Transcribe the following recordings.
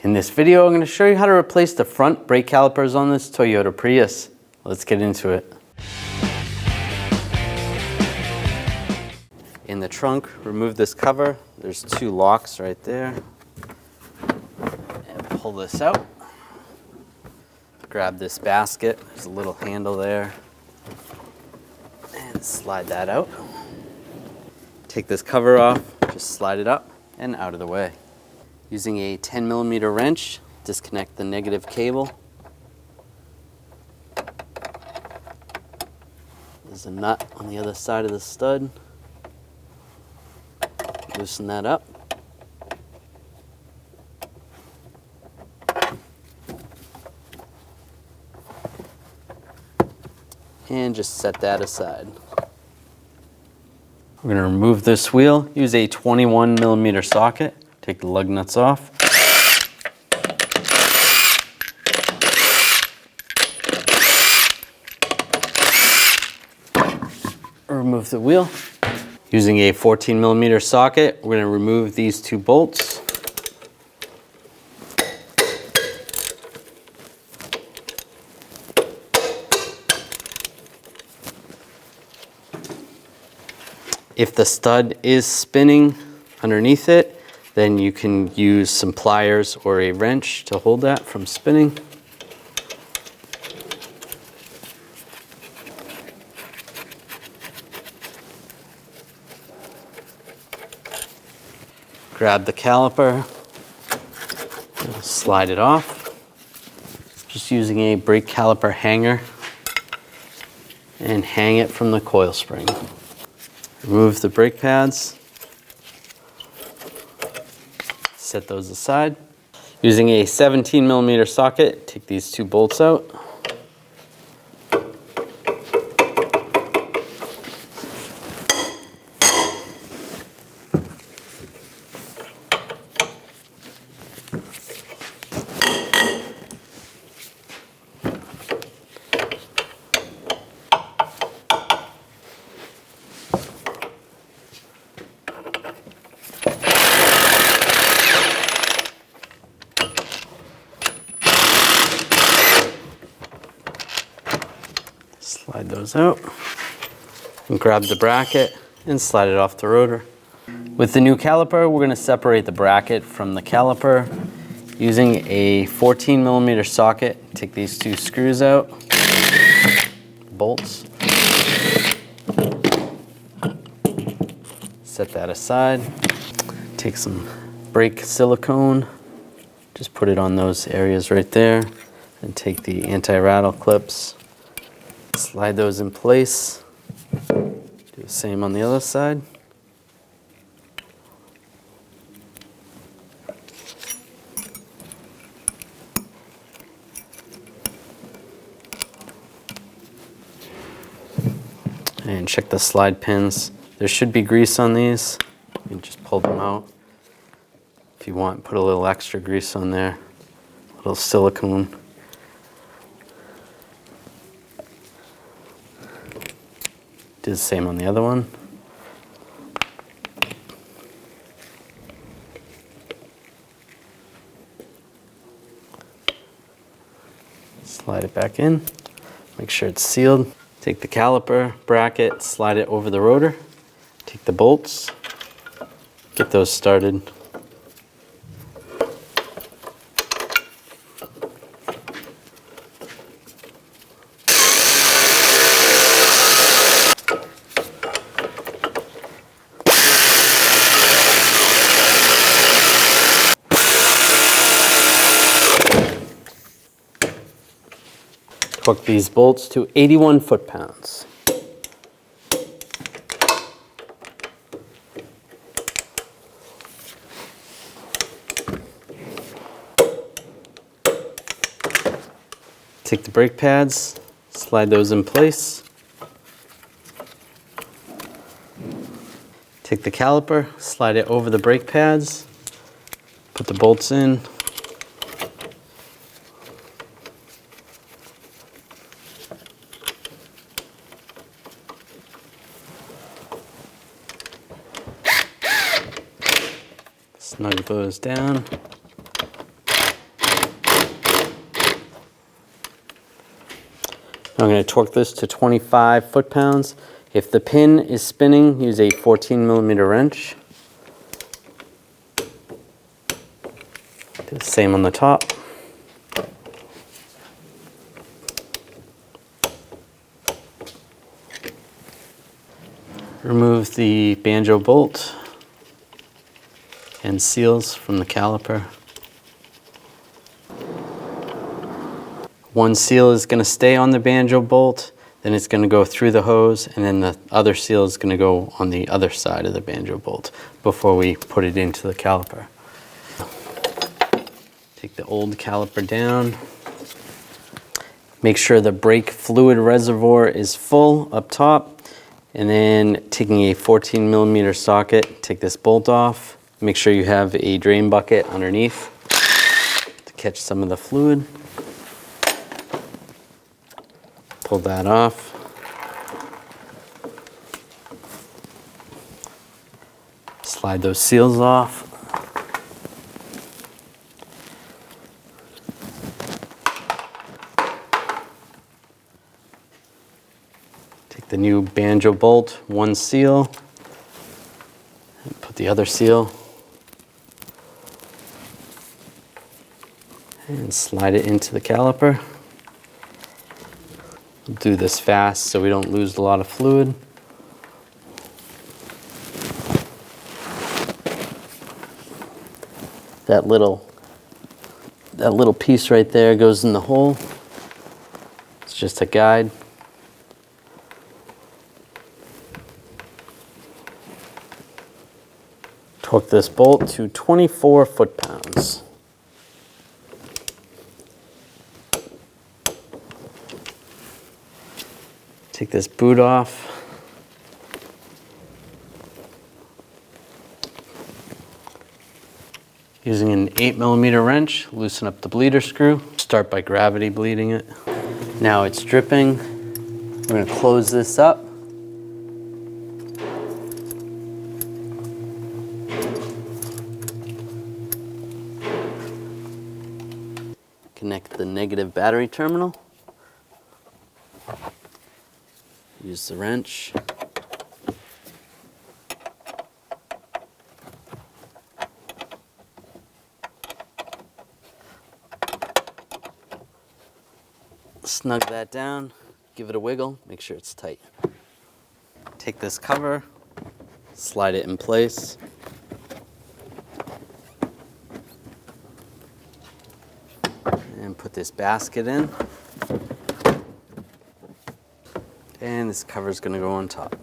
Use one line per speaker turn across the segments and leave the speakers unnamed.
In this video, I'm going to show you how to replace the front brake calipers on this Toyota Prius. Let's get into it. In the trunk, remove this cover. There's two locks right there. And pull this out. Grab this basket. There's a little handle there. And slide that out. Take this cover off, just slide it up and out of the way. Using a 10mm wrench, disconnect the negative cable. There's a nut on the other side of the stud. Loosen that up. And just set that aside. We're going to remove this wheel. Use a 21mm socket. Take the lug nuts off. Remove the wheel. Using a 14mm socket, we're going to remove these two bolts. If the stud is spinning underneath it, then you can use some pliers or a wrench to hold that from spinning. Grab the caliper, slide it off. Just using a brake caliper hanger and hang it from the coil spring. Remove the brake pads. Set those aside. Using a 17mm socket, take these two bolts out. Slide those out and grab the bracket and slide it off the rotor. With the new caliper, we're going to separate the bracket from the caliper using a 14mm socket. Take these two screws out, bolts, set that aside. Take some brake silicone, just put it on those areas right there, and take the anti-rattle clips. Slide those in place. Do the same on the other side. And check the slide pins. There should be grease on these. You can just pull them out. If you want, put a little extra grease on there. A little silicone. Do the same on the other one. Slide it back in. Make sure it's sealed. Take the caliper bracket, slide it over the rotor. Take the bolts, get those started. Torque these bolts to 81 foot-pounds. Take the brake pads, slide those in place. Take the caliper, slide it over the brake pads, put the bolts in. Snug those down. I'm going to torque this to 25 foot-pounds. If the pin is spinning, use a 14mm wrench. Do the same on the top. Remove the banjo bolt and seals from the caliper. One seal is going to stay on the banjo bolt, then it's going to go through the hose, and then the other seal is going to go on the other side of the banjo bolt before we put it into the caliper. Take the old caliper down. Make sure the brake fluid reservoir is full up top, and then taking a 14mm socket, take this bolt off. Make sure you have a drain bucket underneath to catch some of the fluid. Pull that off. Slide those seals off. Take the new banjo bolt, one seal, and put the other seal, and slide it into the caliper. We'll do this fast so we don't lose a lot of fluid. That little piece right there goes in the hole. It's just a guide. Torque this bolt to 24 foot-pounds. Take this boot off. Using an 8mm wrench, loosen up the bleeder screw. Start by gravity bleeding it. Now it's dripping. We're going to close this up. Connect the negative battery terminal. Use the wrench. Snug that down, give it a wiggle, make sure it's tight. Take this cover, slide it in place. And put this basket in. And this cover is going to go on top.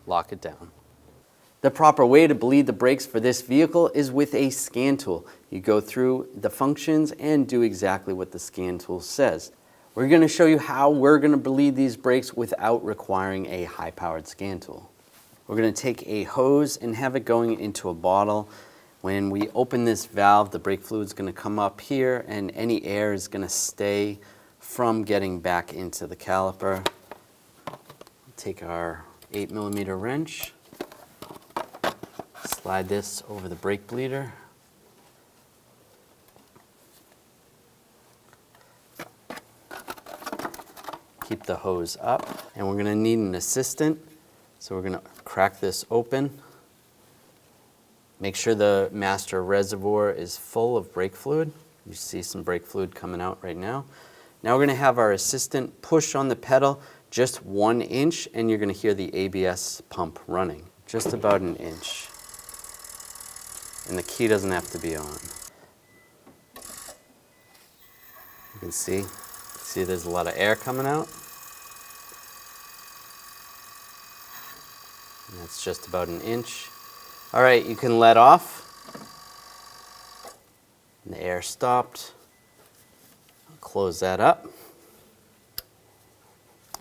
Lock it down. The proper way to bleed the brakes for this vehicle is with a scan tool. You go through the functions and do exactly what the scan tool says. We're going to show you how we're going to bleed these brakes without requiring a high-powered scan tool. We're going to take a hose and have it going into a bottle. When we open this valve, the brake fluid is going to come up here and any air is going to stay from getting back into the caliper. Take our 8mm wrench, slide this over the brake bleeder. Keep the hose up, and we're going to need an assistant. So we're going to crack this open. Make sure the master reservoir is full of brake fluid. You see some brake fluid coming out right now. Now we're going to have our assistant push on the pedal just 1 inch, and you're going to hear the ABS pump running. Just about an inch. And the key doesn't have to be on. You can see there's a lot of air coming out. And that's just about an inch. All right, you can let off. And the air stopped. I'll close that up.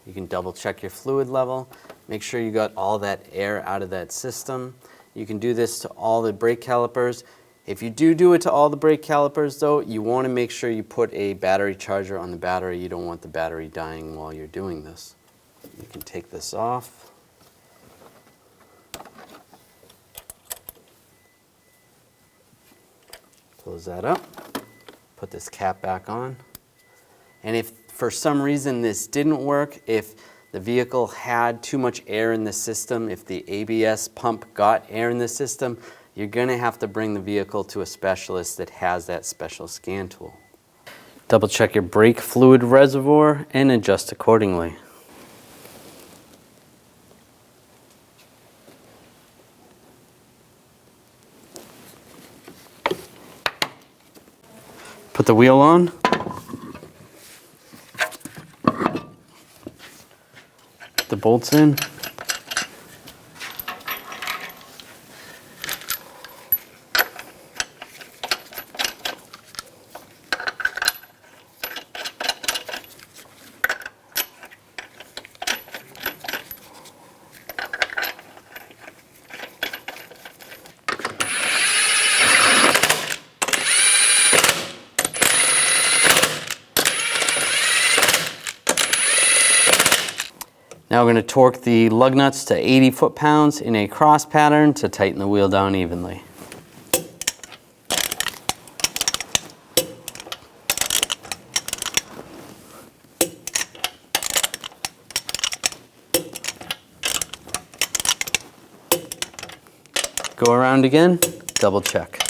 You can double check your fluid level. Make sure you got all that air out of that system. You can do this to all the brake calipers. If you do it to all the brake calipers though, you want to make sure you put a battery charger on the battery. You don't want the battery dying while you're doing this. You can take this off. Close that up. put this cap back on. And if for some reason this didn't work, if the vehicle had too much air in the system, if the ABS pump got air in the system, you're going to have to bring the vehicle to a specialist that has that special scan tool. Double check your brake fluid reservoir and adjust accordingly. Put the wheel on. Put the bolts in. Now we're going to torque the lug nuts to 80 foot-pounds in a cross pattern to tighten the wheel down evenly. Go around again, double check.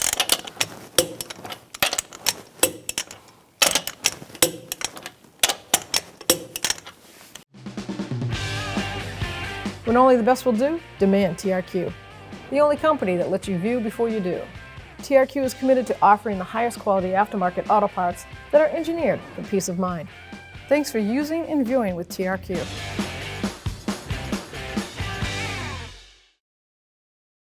When only the best will do, demand TRQ. The only company that lets you view before you do. TRQ is committed to offering the highest quality aftermarket auto parts that are engineered for peace of mind. Thanks for using and viewing with TRQ.